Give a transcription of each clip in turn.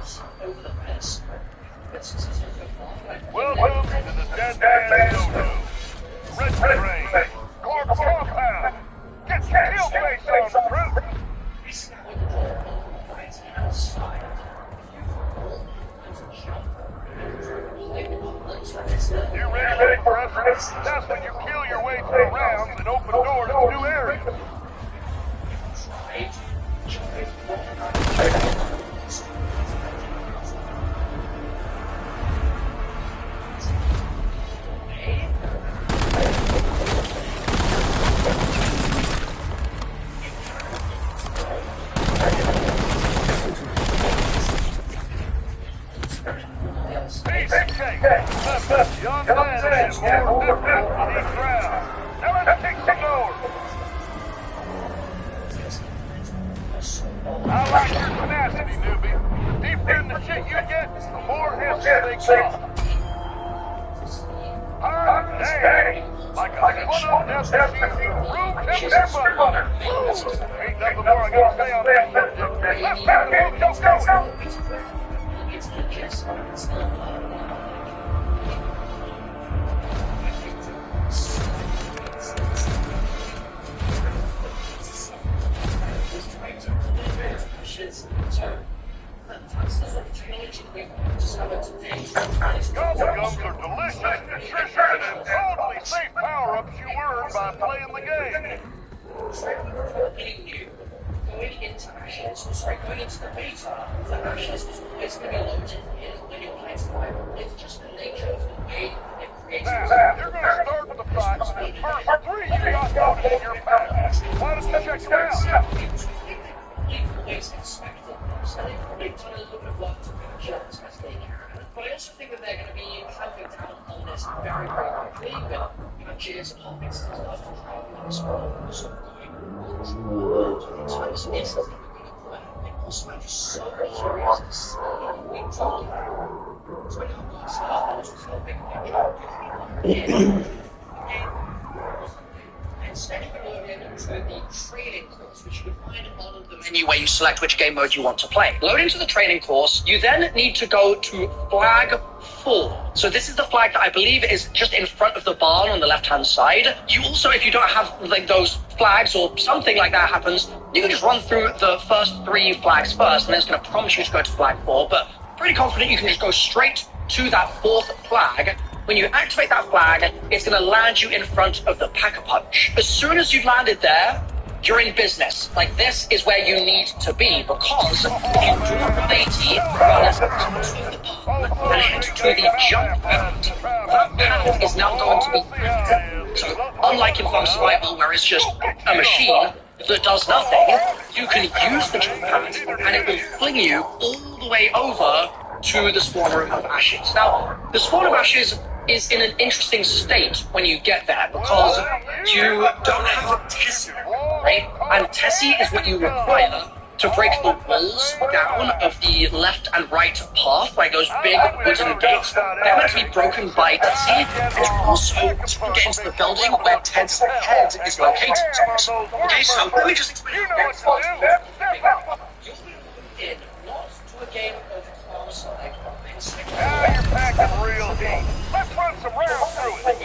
Welcome to the Dead Man Dodo. Red Train. Clark Compound. Get your kill face on, crew. You ready for us? That's when you kill your way through rounds and open doors to new areas. Young man is more difficult than each round. Now let's kick some doors. I like your tenacity, newbie. The deeper in the shit you get, the more hits they come. Hot dang! Like a one-up death machine, room temperature butter. Ain't nothing more I can say on that subject. Let's go! Gobblegums are delicious, nutritious, and totally safe power-ups you earn by playing the game. Going into the beta, the Ashes is always going to be loaded when you're playing survival. It's just the nature of the way it creates. Now, you're going to start with the fight with the first three you got loaded in your pack. Why don't you check them out? You always expect them, so they've probably done a little bit of work to make sure as they can. But I also think that they're going to be clamping down on this very, very quickly with matches and topics and stuff to try and win this world. So it's instantly also I'm just so curious to see what we talk about. So when it comes to that, it's a big picture. Instead of going into the training course, which you can find on the menu where you select which game mode you want to play. Load into the training course, you then need to go to flag 4. So this is the flag that I believe is just in front of the barn on the left-hand side. You also, if you don't have like those flags or something like that happens, you can just run through the first 3 flags first, and then it's going to prompt you to go to flag 4. But pretty confident you can just go straight to that 4th flag. When you activate that flag, it's going to land you in front of the Pack-a-Punch. As soon as you've landed there, you're in business. Like, this is where you need to be, because if you do not ability, run as and head to the jump pad. That pad is now going to be active. So, unlike in Farm Survival, where it's just a machine that does nothing, you can use the jump pad, and it will fling you all the way over to the spawn room of Ashes. Now, the spawn of Ashes is in an interesting state when you get there, because you don't have Tessie, right? And Tessie is what you require to break the walls down of the left and right path, like those big wooden gates. They're meant to be broken by Tessie, and also to get into the building where Ted's head is located. Okay, so let me just explain. You'll be in, not to a game of Sonic. Now you're packing real heat. Let's run some rounds through it.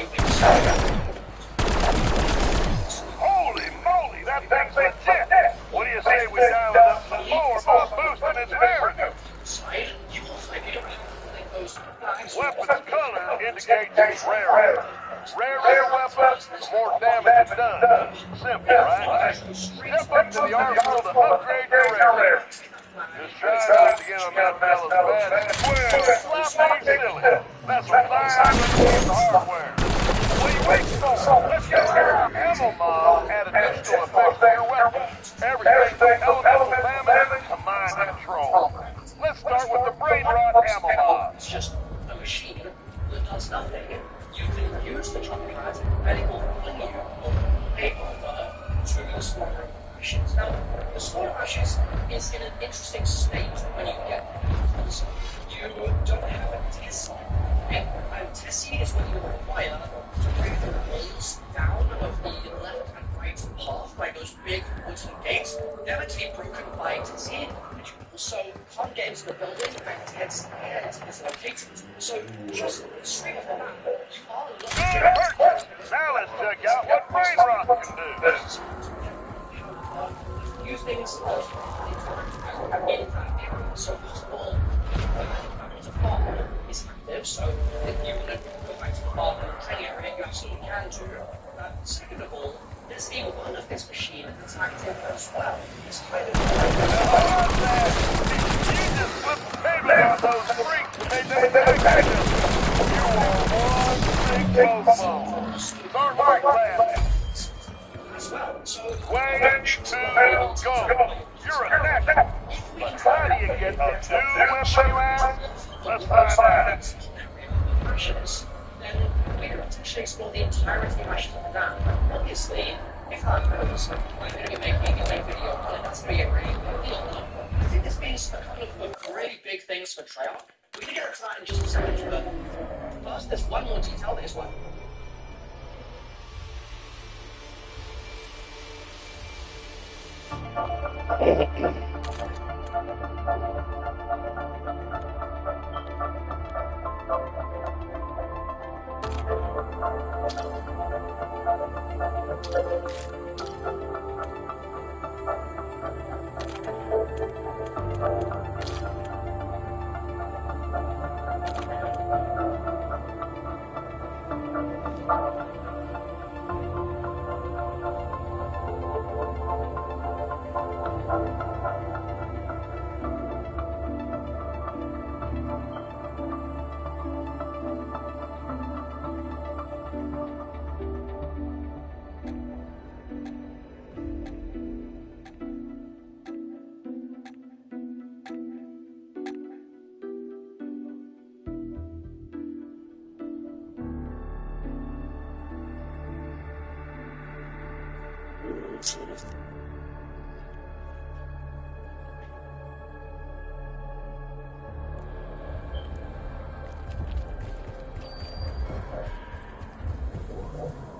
Holy moly, that thing's legit. What do you say we dial it up some more by boosting its rarity? Weapons color indicates its rarity. Rarer weapons, the more damage it's done. Simple, right? Step up to the arsenal to upgrade your rarity. Just try not to get on that fella's bad square. Slap me silly. That's what I'm looking the hardware. What are you waiting for? Let's get our ammo mob add additional effects to your weapon. Everything from elemental damage to mind control. Let's start with the brain rot ammo mob. It's just a machine that does nothing. You can use the jump pad and it will fling you over to the spawn room. Now, the spawn of Ashes is in an interesting state when you get there, because you don't have a Tessie, and Tessie is what you require to break the walls down of the left and right path by those big wooden gates. They're meant to be broken by Tessie, and you also can't get into the building where Ted's head is located. So just straight off the bat, you are looking Good purchase. Now let's check out what brain rot can do. a few things in that area. So first of all, the farm is active, so if you want to go back to the farm and the training area, you absolutely can do. Second of all, there's a one of this machine that's active as well. It's kind of You just flipped the payment on those freaks and made them attack you. You are one big mofo. Start my class. as well. So Way to go. You're a neck. But how do you get a new weapon, you ask? Let's find out. Matches, then we could potentially explore the entirety of matches of that. Obviously, if that goes, I'm going to be making a video on it. That's going to be a really big deal. I think this means a couple of really big things for Treyarch. We can get to that in just a second, but first, there's one more detail that is worth.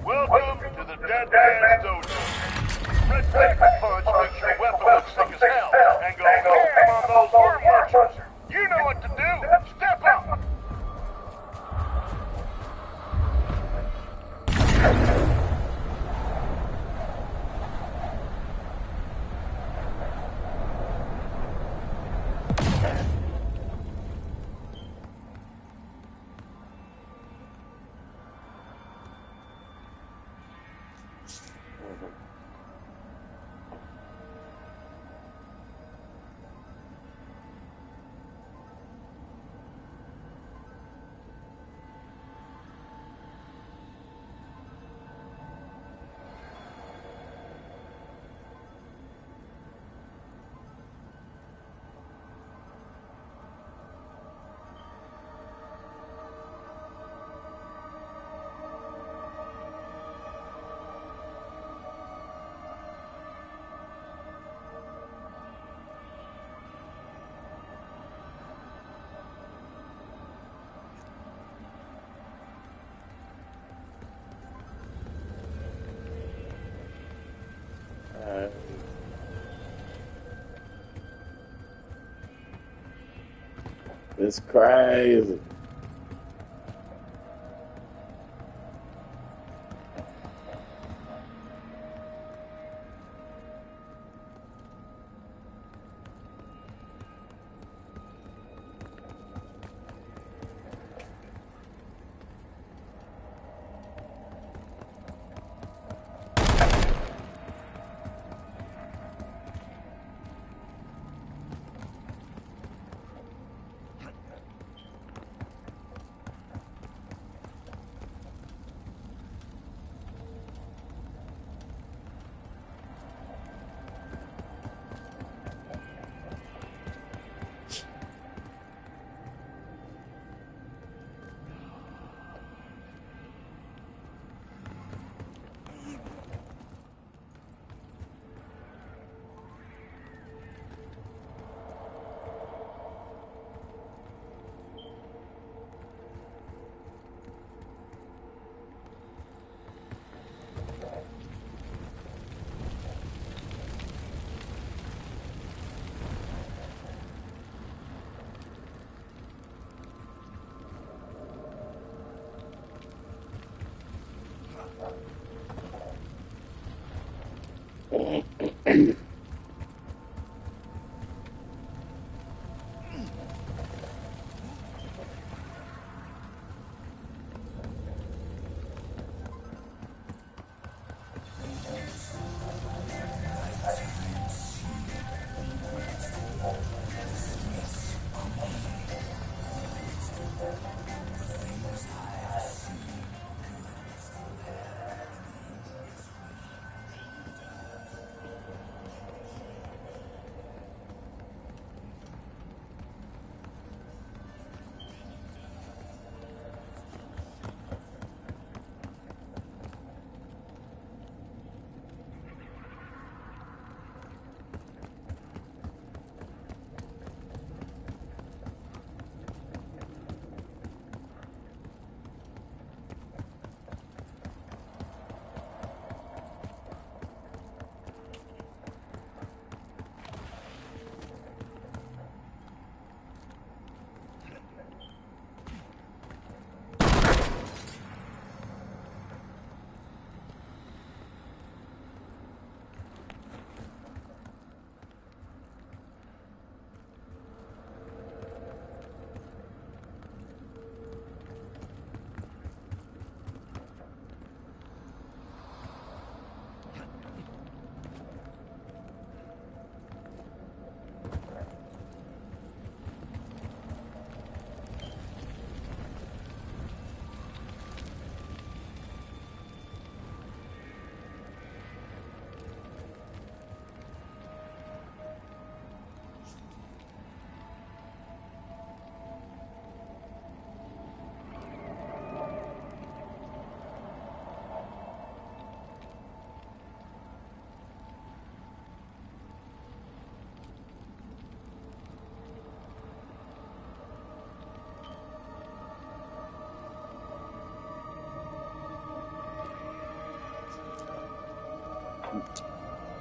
Welcome to the Dead Man's Dojo. Red Paper Punch makes your weapon look sick as hell and go ham on those worm merchants. You know what to do. Step up. It's crazy.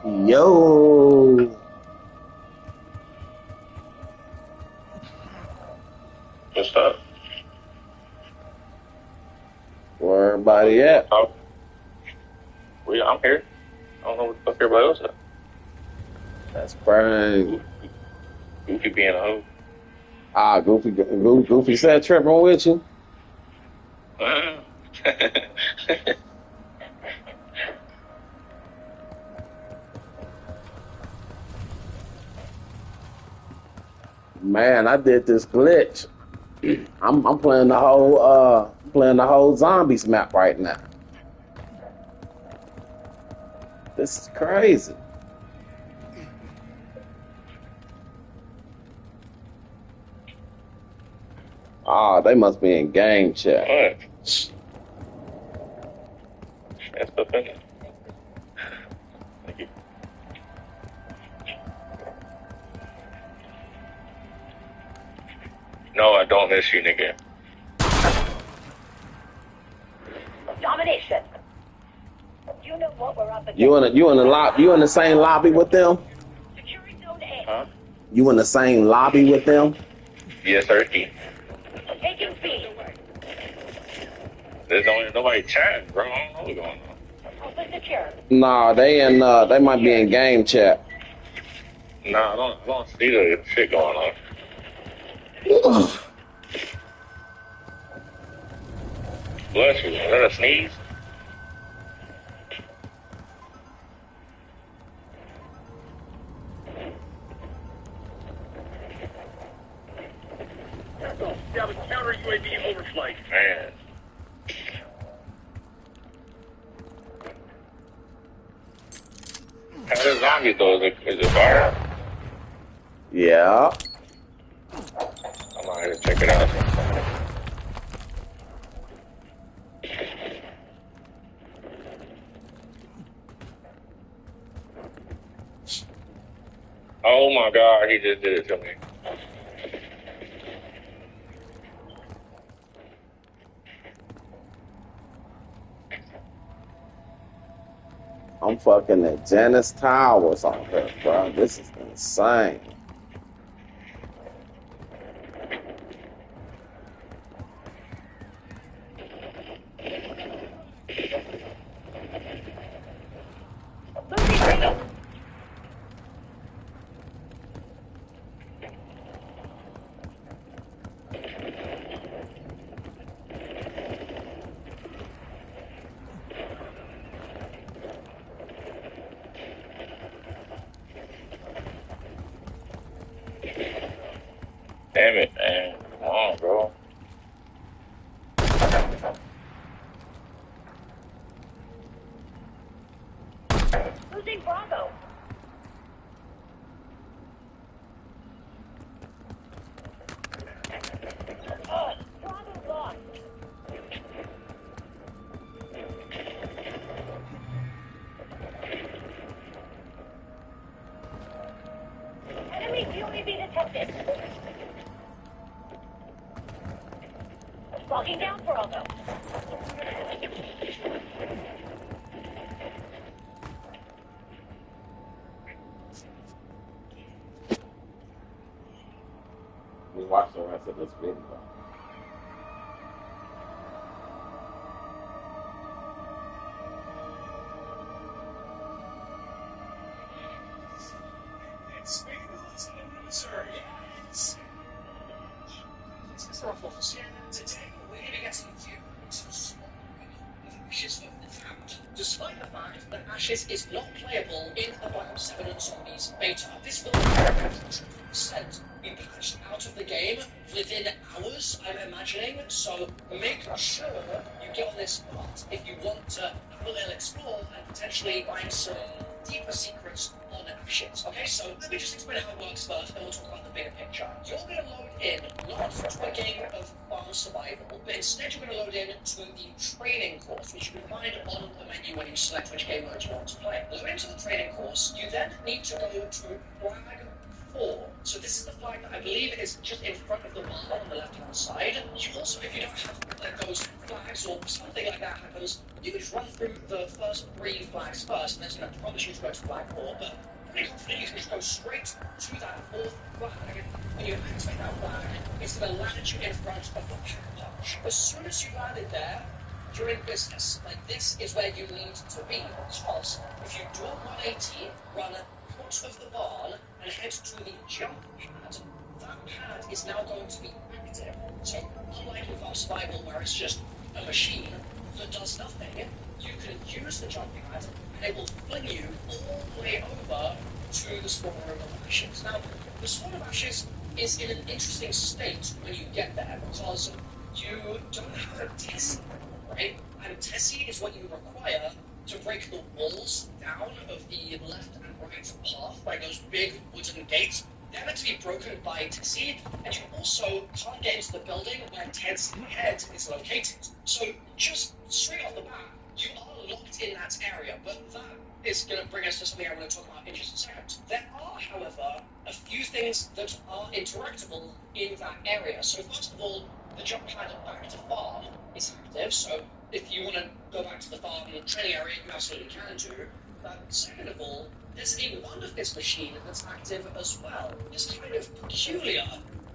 Yo. What's up? Where everybody at? Oh. I'm here. I don't know what the fuck everybody else is. That's crazy. Goofy being a hoe. Ah, Goofy said tripping with you. Man, I did this glitch. I'm playing the whole zombies map right now. This is crazy. Ah, they must be in game chat. What? That's the thing. Thank you. No, I don't miss you, nigga. Domination. You know what we're up against. You in the same lobby with them? Securing zone A. Huh? You in the same lobby with them? Yes, sir. Taking B. There's nobody chatting, bro. I don't know what's going on. Open secure. Nah, they might be in game chat. Nah, I don't see the shit going on. Bless you. Is that a sneeze? Have a counter UAV overflight. Man. How the zombie though? Is it fire? Yeah. I'm gonna have to check it out. Oh my god, he just did it to me. I'm fucking at Janice Towers on here, bro. This is insane. Damn it, man. Come on, bro. Losing Bravo. Bravo lost. Enemy UAV detected. Locking down Bravo. We watch the rest of this video. Despite the fact that Ashes is not playable in the B07 Zombies beta, this will 100% be patched out of the game within hours, I'm imagining. So make sure you get on this part if you want to have a little explore and potentially find some deeper secrets on Ashes. Okay, so let me just explain how it works first, and we'll talk about the bigger picture. You're going to load in not to a game of farm survival, but instead you're going to load in to the training course, which you can find on the menu when you select which game mode you want to play. Load into the training course, you then need to go to flag 4. So this is the flag that I believe is just in front of the bar on the left-hand side. You also, if you don't have those flags or something like that happens, you can just run through the first 3 flags first, and that's going to prompt you to go to flag 4, but pretty confident you can just go straight to that 4th flag. When you activate that flag, it's going to land you in front of the pack punch. As soon as you landed there, you're in business. Like, this is where you need to be, because if you do a 180, run out of the barn and head to the jump pad, that pad is now going to be active. So, unlike in Farm Survival, where it's just a machine that does nothing, you can use the jump pad and it will fling you all the way over to the spawn room of ashes. Now, the spawn of ashes is in an interesting state when you get there, because you don't have a Tessie, right? And Tessie is what you require to break the walls down of the left and right path, like those big wooden gates. They're meant to be broken by Tessie, and you also can't get into the building where Ted's head is located. So, just straight off the bat, you are locked in that area, but that is going to bring us to something I want to talk about in just a second. There are, however, a few things that are interactable in that area. So, first of all, the jump pad back to farm is active, so if you want to go back to the farm training area, you absolutely can do. Second of all, there's a one of this machine that's active as well. It's kind of peculiar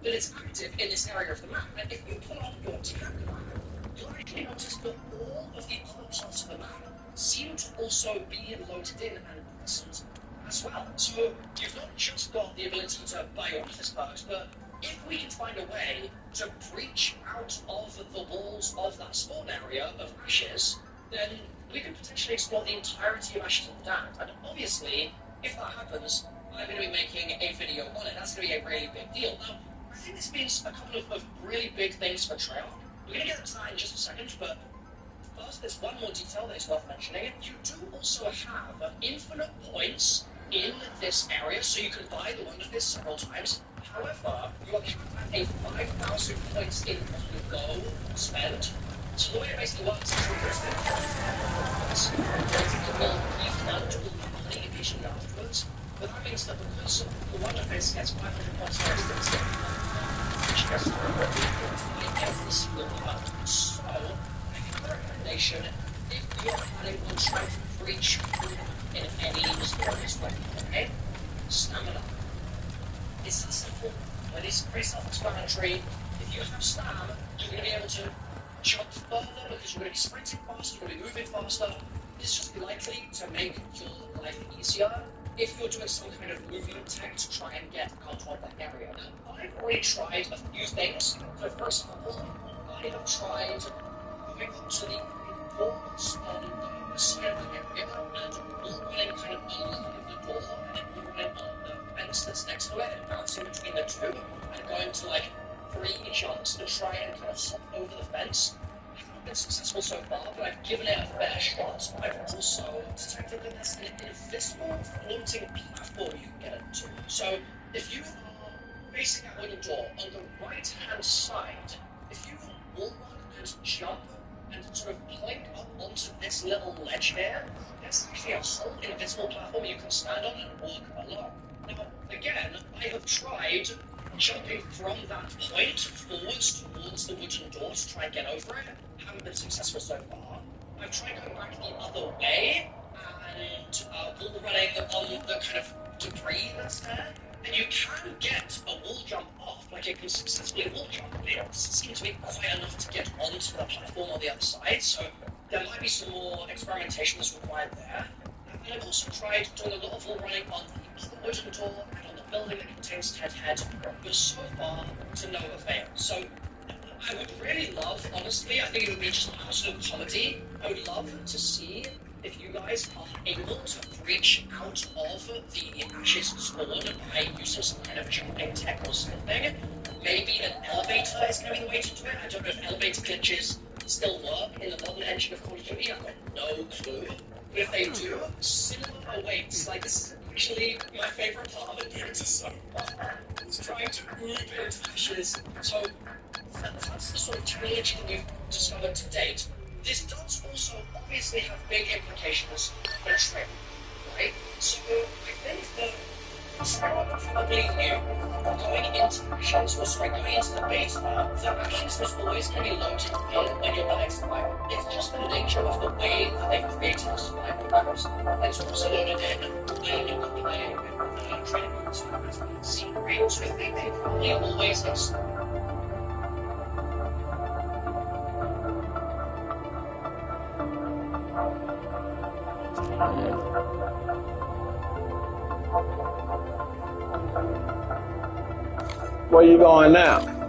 that it's active in this area of the map. And if you pull up your tab map, you'll actually notice that all of the other parts of the map seem to also be loaded in and present as well. So you've not just got the ability to buy your office perks, but if we can find a way to breach out of the walls of that spawn area of ashes, then we could potentially explore the entirety of Ashes of the Damned. And obviously, if that happens, I'm going to be making a video on it. That's going to be a really big deal. Now, I think this means a couple of really big things for Treyarch. We're going to get into that in just a second, but first, there's one more detail that is worth mentioning. You do also have infinite points in this area, so you can buy the one of this several times. However, you are capped at a 5,000 points in one go spend. So the way it basically works is it will refund all the money immediately afterwards, but that means that because the one of this gets 500 points first, it's which gets every single month. So, I have a recommendation if you're planning on trying to breach in any mysterious way, okay? Stamina. It's that simple, but it's pretty self-explanatory. If you have stam, you're going to be able to jump further because you're going to be sprinting faster, you're going to be moving faster. It's just likely to make your life easier if you're doing some kind of movement tech to try and get out of that area. Now, I've already tried a few things. So, for example, I have tried moving up to the doors on the side of the area and wall running kind of along the door and then wall running on the fence that's next to it and bouncing between the two and going to like 3 jumps to try and kind of hop over the fence. I haven't been successful so far, but I've given it a fair shot. I've also detected that there's an invisible floating platform you can get into. So if you are facing that wooden door on the right-hand side, if you wall run and jump and sort of plank up onto this little ledge here, there's actually a whole invisible platform you can stand on and walk along. Now, again, I have tried jumping from that point forwards towards the wooden door to try and get over it. Haven't been successful so far. I've tried going back the other way and wall running on the kind of debris that's there. And you can get a wall jump off, like you can successfully wall jump, but it doesn't seem to be quite enough to get onto the platform on the other side, so there might be some more experimentation that's required there. And I've also tried doing a lot of wall running on the wooden door and on the building that contains Ted Head, but so far to no avail. So I would really love, honestly, I think it would be just absolute comedy. I would love to see if you guys are able to breach out of the Ashes spawn by using some kind of jumping tech or something. Maybe an elevator is going to be the way to do it. I don't know if elevator glitches still work in the modern engine of Call of Duty. I've got no clue. But if they do, cinema awaits. Like, this is actually my favorite part of it so far. It's trying to move into Ashes. So that's the sort of technology that we've discovered to date. This does also obviously have big implications for training, right? So I think that probably knew going into missions, or sorry, going into the beta, the missions was always going to be loaded in when you're playing survival. It's just the nature of the way that they've created the survival maps. It's also loaded in when you're playing training survivors. Secret, so I think they probably always have some. Where you going now?